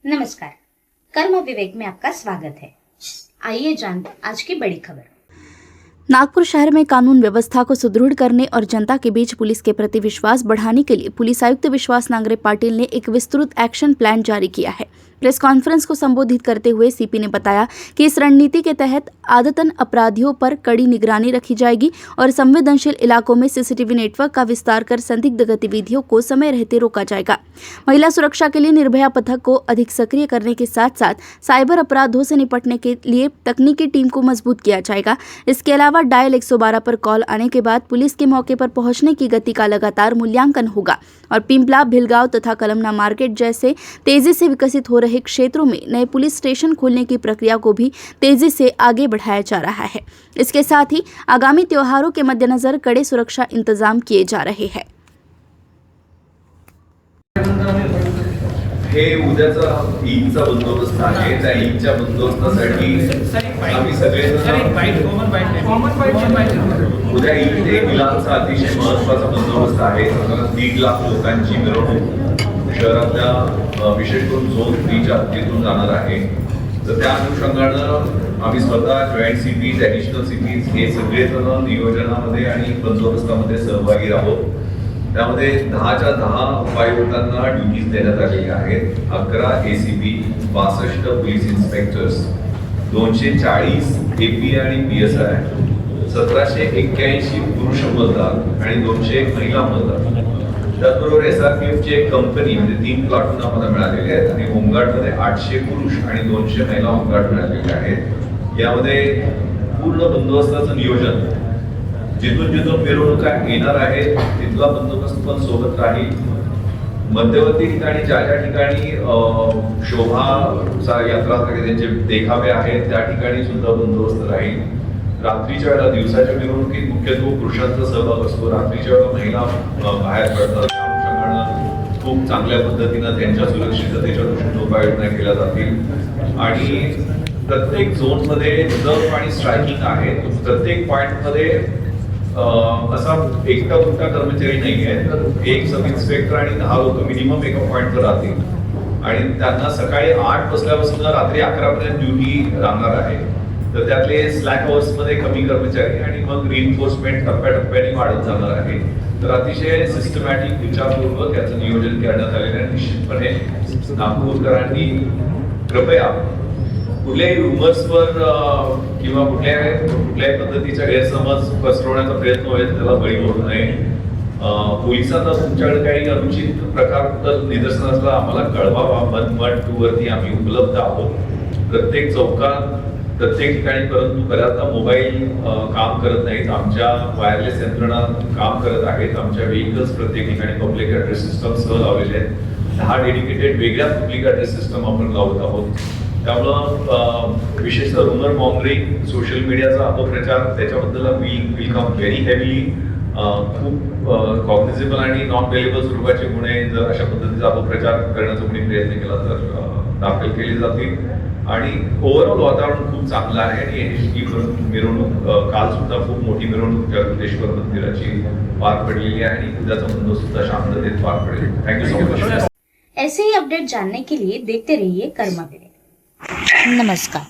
नमस्कार, कर्म विवेक में आपका स्वागत है। आइए जानते आज की बड़ी खबर। नागपुर शहर में कानून व्यवस्था को सुदृढ़ करने और जनता के बीच पुलिस के प्रति विश्वास बढ़ाने के लिए पुलिस आयुक्त विश्वास नांगरे पाटिल ने एक विस्तृत एक्शन प्लान जारी किया है। प्रेस कॉन्फ्रेंस को संबोधित करते हुए सीपी ने बताया कि इस रणनीति के तहत आदतन अपराधियों पर कड़ी निगरानी रखी जाएगी और संवेदनशील इलाकों में सीसीटीवी नेटवर्क का विस्तार कर संदिग्ध गतिविधियों को समय रहते रोका जाएगा। महिला सुरक्षा के लिए निर्भया पथक को अधिक सक्रिय करने के साथ साथ साइबर अपराधों से निपटने के लिए तकनीकी टीम को मजबूत किया जाएगा। इसके अलावा डायल 112 पर कॉल आने के बाद पुलिस के मौके पर पहुंचने की गति का लगातार मूल्यांकन होगा और पिंपला, भिलगांव तथा कलमना मार्केट जैसे तेजी से विकसित हो रहे क्षेत्रों में नए पुलिस स्टेशन खोलने की प्रक्रिया को भी तेजी से आगे बढ़ाया जा रहा है। इसके साथ ही आगामी त्योहारों के मद्देनजर कड़े सुरक्षा इंतजाम किए जा रहे हैं। हे उद्याचा ईदचा बंदोबस्त आहे। त्या ईदच्या बंदोबस्तासाठी आम्ही सगळे उद्या ईद एक मिलादचा अतिशय महत्त्वाचा बंदोबस्त आहे। 1.5 लाख लोकांची मिरवणूक शहरातल्या विशेष करून झोन 3च्या हद्दीतून जाणार आहे। तर त्या अनुषंगानं आम्ही स्वतः जॉईंट सीपीज, ॲडिशनल सीपीज हे सगळेजण नियोजनामध्ये आणि बंदोबस्तामध्ये सहभागी आहोत। त्यामध्ये 10च्या 10 उपायुक्तांना ड्युटीज देण्यात आलेल्या आहेत। 11 एसीपी, 62 पोलीस इन्स्पेक्टर्स, 240 एपी आणि पीएसआय, 1781 पुरुष हवालदार आणि 201 महिला हवालदार। त्याचबरोबर एसआरपीएफची एक कंपनी म्हणजे 3 प्लाटून आम्हाला मिळालेले आहेत आणि होमगार्डमध्ये 800 पुरुष आणि 200 महिला होमगार्ड मिळालेले आहेत। यामध्ये पूर्ण बंदोबस्ताचं नियोजन जिथून जिथून मिरवणुका येणार आहेत तिथला बंदोबस्त पण सोबत राहील। मध्यवर्ती ठिकाणी ज्या ज्या ठिकाणी शोभा यात्रा त्यांचे देखावे आहेत त्या ठिकाणी सुद्धा बंदोबस्त राहील। रात्रीच्या वेळेला, दिवसाच्या मिरवणुकीत मुख्यत्वे पुरुषांचा सहभाग असतो, रात्रीच्या वेळेला महिला बाहेर पडतात। त्या अनुषंगानं खूप चांगल्या पद्धतीनं त्यांच्या सुरक्षिततेच्या दृष्टीने उपाययोजना केल्या जातील आणि प्रत्येक झोनमध्ये जप आणि स्ट्रायकिंग आहे। प्रत्येक पॉइंटमध्ये असा एकटा दुसरा कर्मचारी नाही आहे, तर एक सब इन्स्पेक्टर आणि 10 लोक मिनिमम एका पॉइंटवर राहतील आणि त्यांना सकाळी 8 वाजल्यापासून रात्री 11 पर्यंत ड्युटी राहणार आहे। तर त्यातले स्लॅक अवर्स मध्ये कमी कर्मचारी आणि मग रिइन्फोर्समेंट टप्प्याटप्प्याने वाढत जाणार आहे। तर अतिशय सिस्टमॅटिक विचारपूर्वक याचं नियोजन करण्यात आलेलं आहे। निश्चितपणे नागपूरकरांनी कृपया कुठल्याही रुमर्सवर किंवा कुठल्याही पद्धतीचा गैरसमज पसरवण्याचा प्रयत्न होईल त्याला बळी पडू नये। पोलिसांना तुमच्याकडे काही अनुचित प्रकार निदर्शनास आम्हाला कळवावा। 112 वरती आम्ही उपलब्ध आहोत प्रत्येक चौकात, प्रत्येक ठिकाणी। परंतु बऱ्याचदा मोबाईल काम करत नाहीत, आमच्या वायरलेस यंत्रणा काम करत आहेत। आमच्या व्हेकल्स प्रत्येक ठिकाणी पब्लिक ॲड्रेस सिस्टम सह लावलेले आहेत। 10 डेडिकेटेड वेगळ्या पब्लिक ॲड्रेस सिस्टम आपण लावत आहोत। त्यामुळं विशेषतः रुमर मॉंगरिंग, सोशल मीडियाचा अपप्रचार त्याच्याबद्दल विल कम व्हेरी हेवीली। खूप कॉग्निझेबल आणि नॉन वेलेबल स्वरूपाचे गुन्हे जर अशा पद्धतीचा अपप्रचार करण्याचा कोणी प्रयत्न केला तर दाखल केले जातील आणि ओव्हरऑल वातावरण खूप चांगलं आहे आणि ही मिरवणूक काल सुद्धा खूप मोठी मिरवणूक जगदीश्वर मंदिराची पार पडलेली आहे आणि उद्याचा बंदोबस्त सुद्धा शांततेत पार पडेल। Thank you so much. ऐसे ही अपडेट जानने के लिए देखते रहिए कर्म विवेक। नमस्कार।